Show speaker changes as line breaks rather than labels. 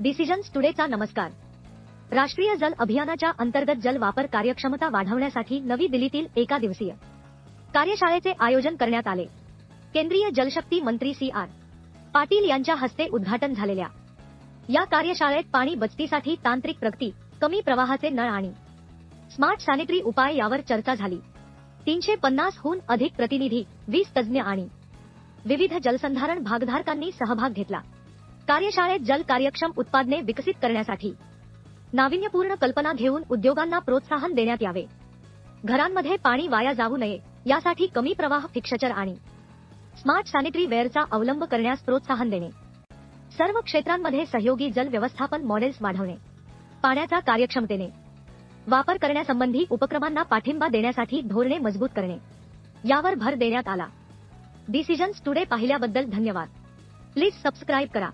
Decisions टुडेचा नमस्कार. राष्ट्रीय जल अभियानाच्या अंतर्गत जल वापर कार्यक्षमता वाढवण्यासाठी नवी दिल्लीतील एका दिवसीय कार्यशाळेचे आयोजन करण्यात आले. केंद्रीय जलशक्ती मंत्री सी.आर. पाटील यांच्या हस्ते उद्घाटन झालेल्या या कार्यशाळेत पाणी बचतीसाठी तांत्रिक प्रगती, कमी प्रवाहाचे नळ आणि स्मार्ट सॅनिटरी उपाय यावर चर्चा झाली. 350 हून अधिक प्रतिनिधी, 20 तज्ज्ञ आणि विविध जलसंधारण भागधारकांनी सहभाग घेतला. कार्यशाळेत जल कार्यक्षम उत्पादने विकसित करण्यासाठी नाविन्यपूर्ण कल्पना घेऊन उद्योगांना प्रोत्साहन देण्यात यावे. घरांमध्ये पाणी वाया जाऊ नये यासाठी कमी प्रवाह फिक्स्चर आणि स्मार्ट सॅनिटरी वेअरचा अवलंब करण्यास प्रोत्साहन देणे. सर्व क्षेत्रांमध्ये सहयोगी जल व्यवस्थापन मॉडेल्स वाढवणे. पाण्याचा कार्यक्षमतेने वापर करण्यासंबंधी उपक्रमांना पाठिंबा देण्यासाठी धोरणे मजबूत करणे यावर भर देण्यात आला. डिसिजन्स टुडे पाहिल्याबद्दल धन्यवाद. प्लीज सबस्क्राईब करा.